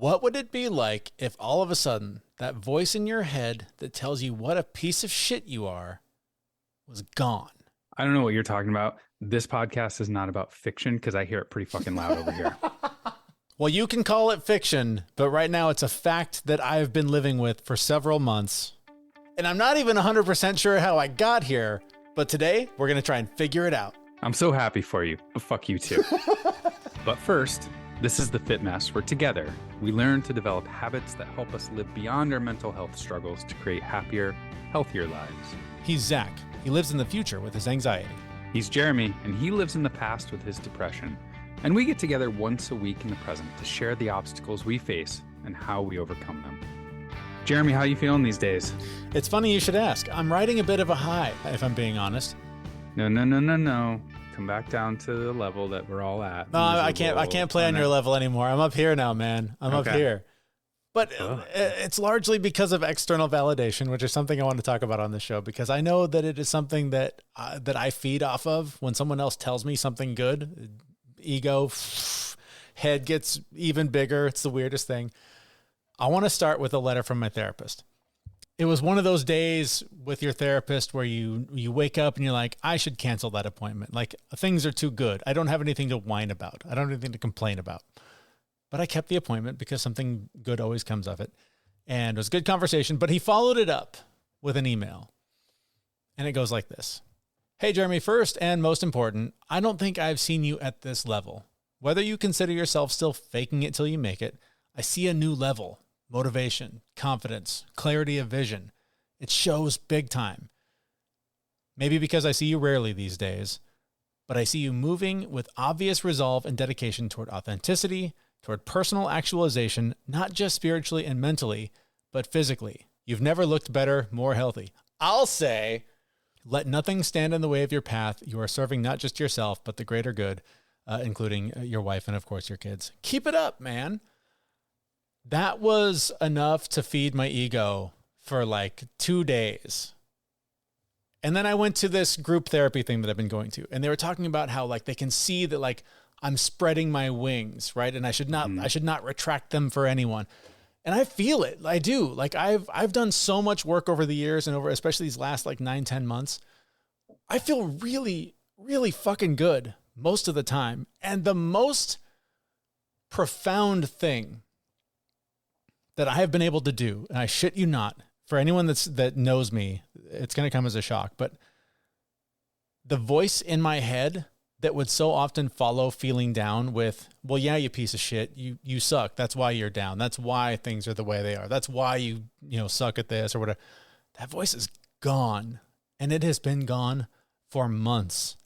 What would it be like if all of a sudden that voice in your head that tells you what a piece of shit you are was gone? I don't know what you're talking about. This podcast is not about fiction because I hear it pretty fucking loud over here. Well, you can call it fiction, but right now it's a fact that I've been living with for several months. And I'm not even 100% sure how I got here, but today we're going to try and figure it out. I'm so happy for you, but fuck you too. But first, this is the Fit Mess, where together we learn to develop habits that help us live beyond our mental health struggles to create happier, healthier lives. He's Zach. He lives in the future with his anxiety. He's Jeremy, and he lives in the past with his depression. And we get together once a week in the present to share the obstacles we face and how we overcome them. Jeremy, how you feeling these days? It's funny you should ask. I'm riding a bit of a high, if I'm being honest. No. Come back down to the level that we're all at. No, I can't play on your level anymore. I'm up here now, man. I'm up here. But it's largely because of external validation, which is something I want to talk about on the show, because I know that it is something that I feed off of. When someone else tells me something good, ego, head gets even bigger. It's the weirdest thing. I want to start with a letter from my therapist. It was one of those days with your therapist where you wake up and you're like, I should cancel that appointment. Like, things are too good. I don't have anything to whine about. I don't have anything to complain about. But I kept the appointment because something good always comes of it. And it was a good conversation, but he followed it up with an email. And it goes like this. Hey, Jeremy, first and most important, I don't think I've seen you at this level. Whether you consider yourself still faking it till you make it, I see a new level. Motivation, confidence, clarity of vision. It shows big time. Maybe because I see you rarely these days, but I see you moving with obvious resolve and dedication toward authenticity, toward personal actualization, not just spiritually and mentally, but physically. You've never looked better, more healthy. I'll say, let nothing stand in the way of your path. You are serving not just yourself, but the greater good, including your wife and, of course, your kids. Keep it up, man. That was enough to feed my ego for like 2 days. And then I went to this group therapy thing that I've been going to, and they were talking about how like they can see that like I'm spreading my wings, right? And I should not retract them for anyone. And I feel it. I do. Like I've done so much work over the years and over especially these last like 9-10 months. I feel really, really fucking good most of the time. And the most profound thing that I have been able to do, and I shit you not, for anyone that knows me, it's going to come as a shock, but the voice in my head that would so often follow feeling down with, well, yeah, you piece of shit, you suck. That's why you're down. That's why things are the way they are. That's why you suck at this or whatever. That voice is gone, and it has been gone for months.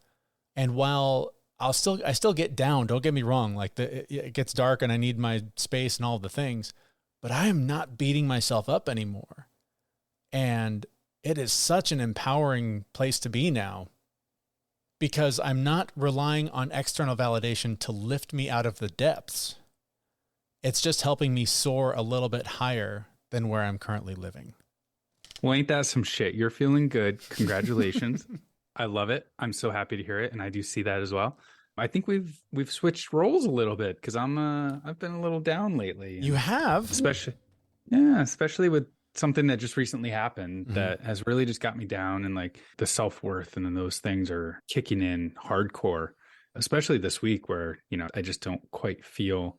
And while I still get down, don't get me wrong, like it gets dark and I need my space and all the things, but I am not beating myself up anymore. And it is such an empowering place to be now because I'm not relying on external validation to lift me out of the depths. It's just helping me soar a little bit higher than where I'm currently living. Well, ain't that some shit? You're feeling good. Congratulations. I love it. I'm so happy to hear it. And I do see that as well. I think we've switched roles a little bit because I've been a little down lately. You have? Especially with something that just recently happened that has really just got me down, and like the self-worth and then those things are kicking in hardcore, especially this week where, I just don't quite feel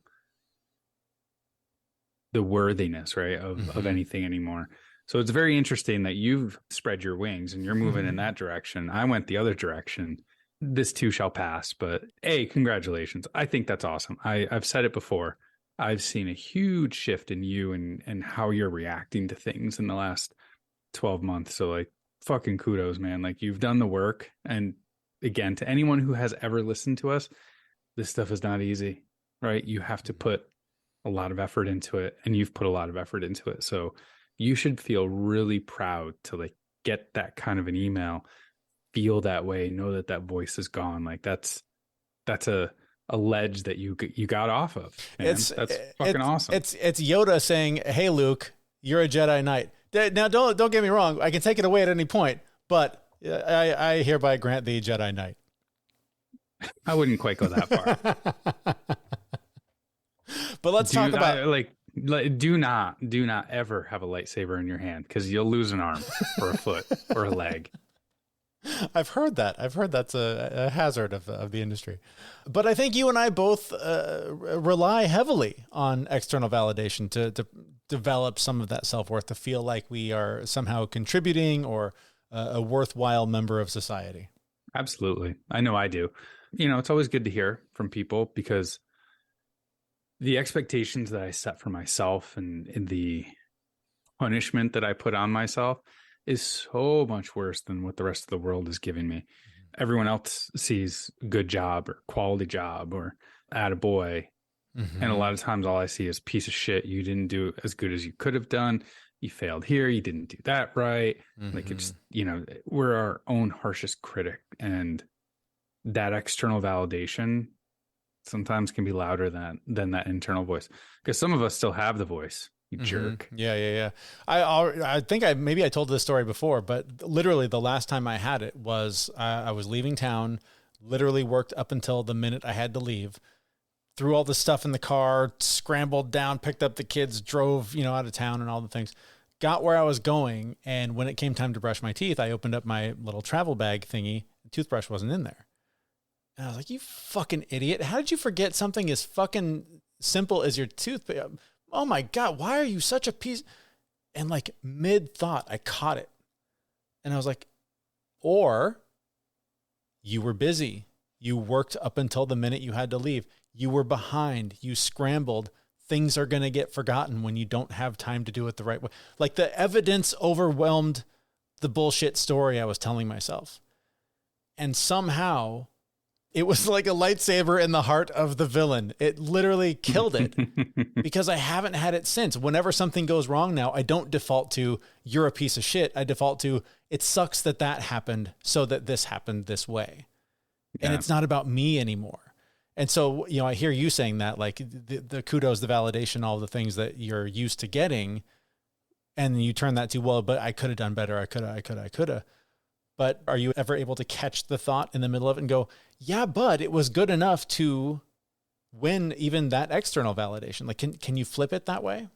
the worthiness, right, of anything anymore. So it's very interesting that you've spread your wings and you're moving in that direction. I went the other direction. This too shall pass, but hey, congratulations. I think that's awesome. I've said it before. I've seen a huge shift in you and how you're reacting to things in the last 12 months. So like fucking kudos, man. Like you've done the work. And again, to anyone who has ever listened to us, this stuff is not easy, right? You have to put a lot of effort into it, and you've put a lot of effort into it. So you should feel really proud to like get that kind of an email, feel that way, know that voice is gone. Like that's a ledge that you got off of. That's fucking awesome. It's Yoda saying, "Hey Luke, you're a Jedi Knight." Now don't get me wrong. I can take it away at any point, but I hereby grant thee Jedi Knight. I wouldn't quite go that far. But let's talk about Do not ever have a lightsaber in your hand, because you'll lose an arm or a foot or a leg. I've heard that. I've heard that's a hazard of the industry. But I think you and I both rely heavily on external validation to develop some of that self-worth, to feel like we are somehow contributing or a worthwhile member of society. Absolutely. I know I do. It's always good to hear from people, because the expectations that I set for myself and the punishment that I put on myself is so much worse than what the rest of the world is giving me. Everyone else sees good job or quality job or attaboy. And a lot of times all I see is piece of shit. You didn't do as good as you could have done. You failed here. You didn't do that right. Like, it's, we're our own harshest critic, and that external validation sometimes can be louder than that internal voice, because some of us still have the voice. You jerk. Yeah. I think I told this story before, but literally the last time I had it was I was leaving town, literally worked up until the minute I had to leave, threw all the stuff in the car, scrambled down, picked up the kids, drove, out of town and all the things, got where I was going. And when it came time to brush my teeth, I opened up my little travel bag thingy. The toothbrush wasn't in there. And I was like, you fucking idiot. How did you forget something as fucking simple as your toothpaste? Oh my God, why are you such a piece? And like mid thought, I caught it. And I was like, or you were busy. You worked up until the minute you had to leave. You were behind. You scrambled. Things are going to get forgotten when you don't have time to do it the right way. Like, the evidence overwhelmed the bullshit story I was telling myself. And somehow it was like a lightsaber in the heart of the villain. It literally killed it, because I haven't had it since. Whenever something goes wrong now, I don't default to, you're a piece of shit. I default to, it sucks that happened so that this happened this way. Yeah. And it's not about me anymore. And so, I hear you saying that, like the kudos, the validation, all the things that you're used to getting. And you turn that to, well, but I could have done better. I could have. But are you ever able to catch the thought in the middle of it and go, yeah, but it was good enough to win even that external validation? Like, can you flip it that way?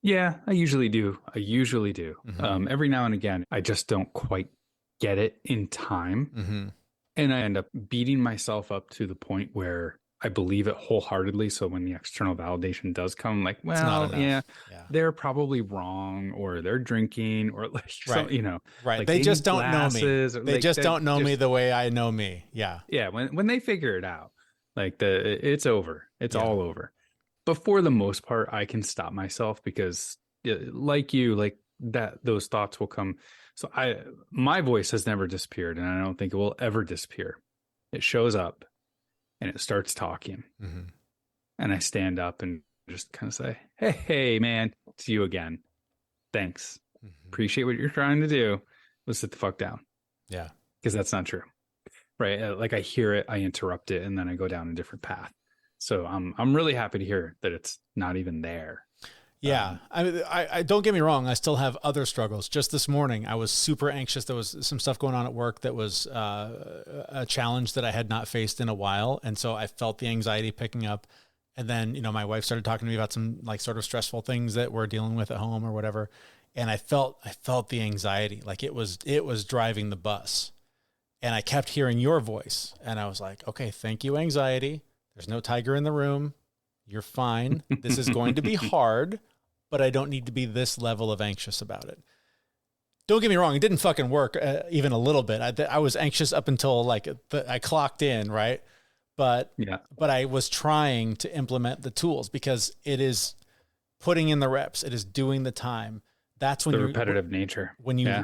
Yeah, I usually do. Every now and again, I just don't quite get it in time. And I end up beating myself up to the point where I believe it wholeheartedly. So when the external validation does come, I'm like, well, yeah, they're probably wrong, or they're drinking, or like, right. Right. Like they just don't know me. They just don't know me the way I know me. Yeah. Yeah. When they figure it out, like it's over. It's all over. But for the most part, I can stop myself, because those thoughts will come. So my voice has never disappeared, and I don't think it will ever disappear. It shows up and it starts talking. And I stand up and just kind of say, hey, man, it's you again. Thanks. Appreciate what you're trying to do. Let's sit the fuck down. Yeah. Because that's not true. Right. Like, I hear it, I interrupt it, and then I go down a different path. So I'm really happy to hear that it's not even there. Yeah. I don't get me wrong. I still have other struggles. Just this morning, I was super anxious. There was some stuff going on at work that was a challenge that I had not faced in a while. And so I felt the anxiety picking up. And then, my wife started talking to me about some like sort of stressful things that we're dealing with at home or whatever. And I felt the anxiety, like it was driving the bus. And I kept hearing your voice. And I was like, okay, thank you, anxiety. There's no tiger in the room. You're fine. This is going to be hard, but I don't need to be this level of anxious about it. Don't get me wrong. It didn't fucking work even a little bit. I was anxious up until like I clocked in, right? But I was trying to implement the tools, because it is putting in the reps. It is doing the time. That's when the repetitive nature.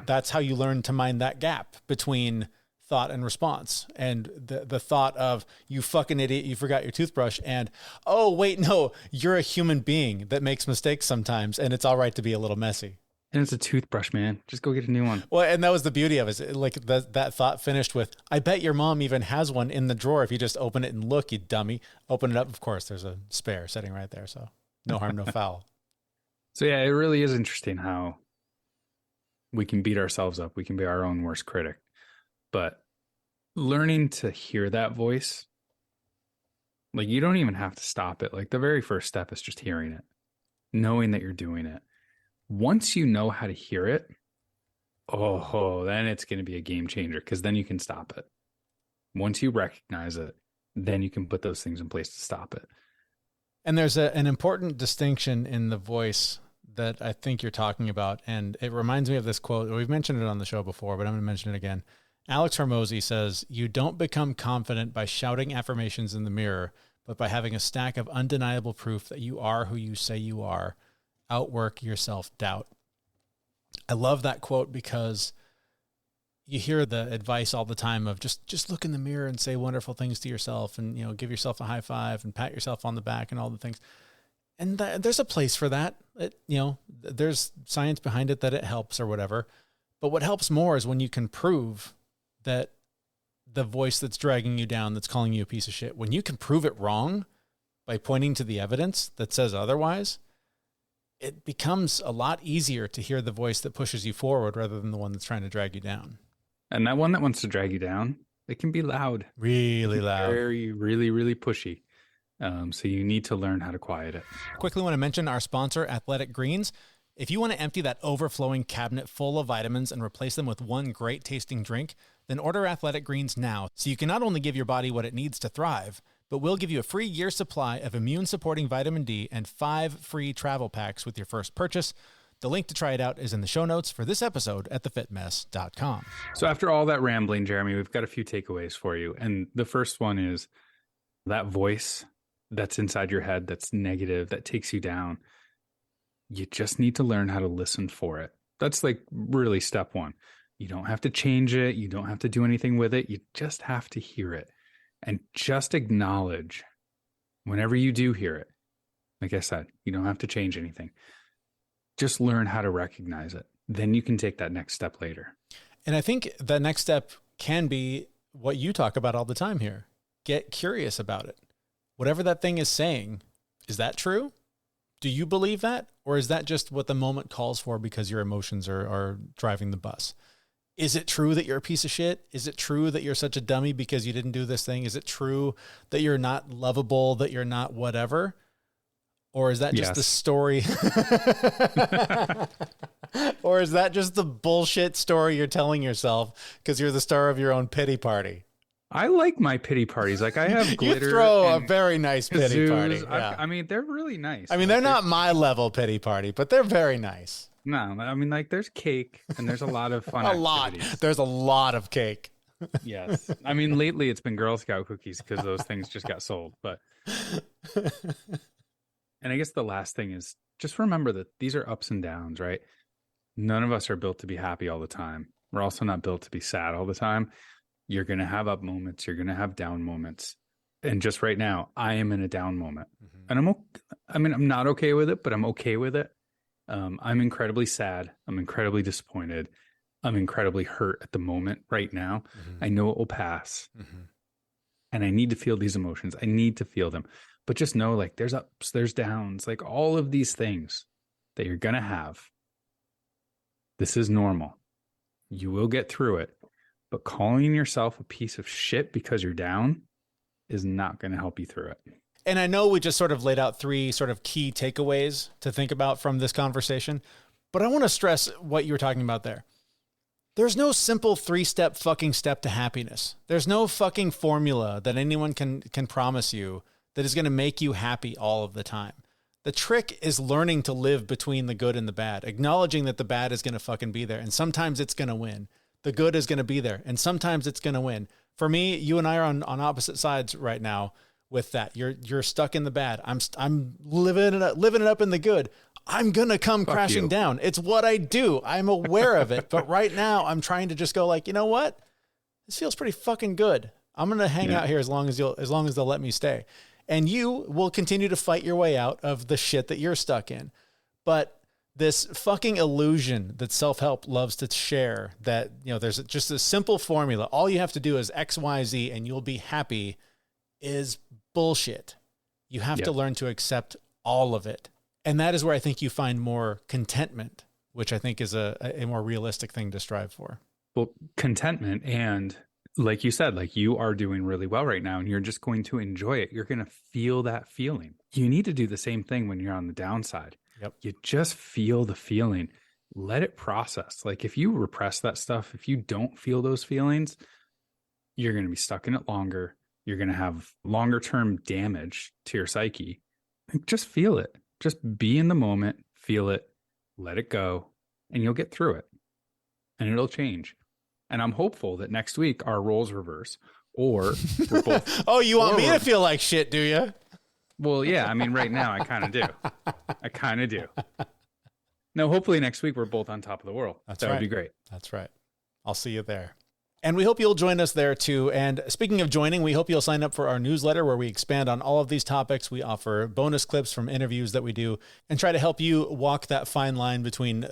That's how you learn to mind that gap between thought and response, and the thought of, you fucking idiot, you forgot your toothbrush, and, oh wait, no, you're a human being that makes mistakes sometimes, and it's all right to be a little messy. And it's a toothbrush, man. Just go get a new one. Well, and that was the beauty of it. Like that thought finished with, I bet your mom even has one in the drawer if you just open it and look, you dummy. Open it up. Of course, there's a spare sitting right there. So no harm, no foul. So yeah, it really is interesting how we can beat ourselves up. We can be our own worst critic. But learning to hear that voice, like, you don't even have to stop it. Like, the very first step is just hearing it. knowing that you're doing it. Once you know how to hear it, then it's going to be a game changer, because then you can stop it. Once you recognize it, then you can put those things in place to stop it. And there's an important distinction in the voice that I think you're talking about. And it reminds me of this quote. We've mentioned it on the show before, but I'm going to mention it again. Alex Hormozy says, "You don't become confident by shouting affirmations in the mirror, but by having a stack of undeniable proof that you are who you say you are. Outwork your self-doubt." I love that quote because you hear the advice all the time of just look in the mirror and say wonderful things to yourself, and, you know, give yourself a high five and pat yourself on the back and all the things. And there's a place for that. There's science behind it that it helps or whatever. But what helps more is when you can prove that the voice that's dragging you down, that's calling you a piece of shit, when you can prove it wrong by pointing to the evidence that says otherwise, it becomes a lot easier to hear the voice that pushes you forward rather than the one that's trying to drag you down. And that one that wants to drag you down, it can be loud. Really loud. Very, really, really pushy. So you need to learn how to quiet it. Quickly want to mention our sponsor, Athletic Greens. If you want to empty that overflowing cabinet full of vitamins and replace them with one great tasting drink, then order Athletic Greens now, so you can not only give your body what it needs to thrive, but we'll give you a free year supply of immune-supporting vitamin D and 5 free travel packs with your first purchase. The link to try it out is in the show notes for this episode at thefitmess.com. So after all that rambling, Jeremy, we've got a few takeaways for you. And the first one is that voice that's inside your head that's negative, that takes you down. You just need to learn how to listen for it. That's like really step one. You don't have to change it. You don't have to do anything with it. You just have to hear it. And just acknowledge whenever you do hear it. Like I said, you don't have to change anything. Just learn how to recognize it. Then you can take that next step later. And I think the next step can be what you talk about all the time here. Get curious about it. Whatever that thing is saying, is that true? Do you believe that? Or is that just what the moment calls for because your emotions are driving the bus? Is it true that you're a piece of shit? Is it true that you're such a dummy because you didn't do this thing? Is it true that you're not lovable, that you're not whatever? Or is that just the story? Or is that just the bullshit story you're telling yourself because you're the star of your own pity party? I like my pity parties. Like I have glitter. You throw a very nice pity party. Yeah. I mean, they're really nice. I mean, they're not my level pity party, but they're very nice. No, I mean, like there's cake and there's a lot of fun activities. There's a lot of cake. Yes. I mean, lately it's been Girl Scout cookies because those things just got sold. But, and I guess the last thing is just remember that these are ups and downs, right? None of us are built to be happy all the time. We're also not built to be sad all the time. You're going to have up moments. You're going to have down moments. And just right now, I am in a down moment. Mm-hmm. And I'm not okay with it, but I'm okay with it. I'm incredibly sad. I'm incredibly disappointed. I'm incredibly hurt at the moment right now. Mm-hmm. I know it will pass. Mm-hmm. And I need to feel these emotions. I need to feel them. But just know, like, there's ups, there's downs, like all of these things that you're going to have. This is normal. You will get through it. But calling yourself a piece of shit because you're down is not going to help you through it. And I know we just sort of laid out 3 sort of key takeaways to think about from this conversation, but I want to stress what you were talking about there. There's no simple 3-step fucking step to happiness. There's no fucking formula that anyone can promise you that is going to make you happy all of the time. The trick is learning to live between the good and the bad, acknowledging that the bad is going to fucking be there. And sometimes it's going to win. The good is going to be there. And sometimes it's going to win. For me, you and I are on opposite sides right now with that. You're stuck in the bad. I'm living it up in the good. I'm going to come crashing down. It's what I do. I'm aware of it. But right now I'm trying to just go like, you know what? This feels pretty fucking good. I'm going to hang out here as long as they'll let me stay. And you will continue to fight your way out of the shit that you're stuck in. But this fucking illusion that self-help loves to share, that, you know, there's just a simple formula. All you have to do is X, Y, Z, and you'll be happy, is bullshit. You have to learn to accept all of it. And that is where I think you find more contentment, which I think is a more realistic thing to strive for. Well, contentment, and like you said, like you are doing really well right now and you're just going to enjoy it. You're going to feel that feeling. You need to do the same thing when you're on the downside. Yep. You just feel the feeling. Let it process. Like if you repress that stuff, if you don't feel those feelings, you're going to be stuck in it longer. You're going to have longer term damage to your psyche. Just feel it. Just be in the moment, feel it, let it go, and you'll get through it. And it'll change. And I'm hopeful that next week our roles reverse, or we're both. Oh, you want me to feel like shit, do you? Well, yeah. I mean, right now I kind of do. No, hopefully next week we're both on top of the world. That would be great. That's right. I'll see you there. And we hope you'll join us there too. And speaking of joining, we hope you'll sign up for our newsletter where we expand on all of these topics. We offer bonus clips from interviews that we do and try to help you walk that fine line between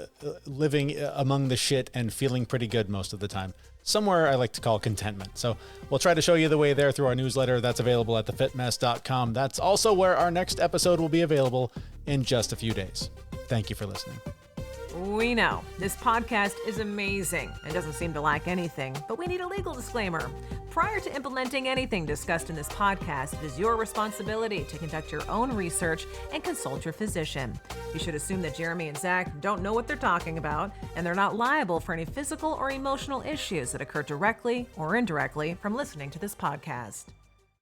living among the shit and feeling pretty good most of the time. Somewhere I like to call contentment. So we'll try to show you the way there through our newsletter. That's available at thefitmess.com. That's also where our next episode will be available in just a few days. Thank you for listening. We know this podcast is amazing and doesn't seem to lack anything, but we need a legal disclaimer. Prior to implementing anything discussed in this podcast, it is your responsibility to conduct your own research and consult your physician. You should assume that Jeremy and Zach don't know what they're talking about, and they're not liable for any physical or emotional issues that occur directly or indirectly from listening to this podcast.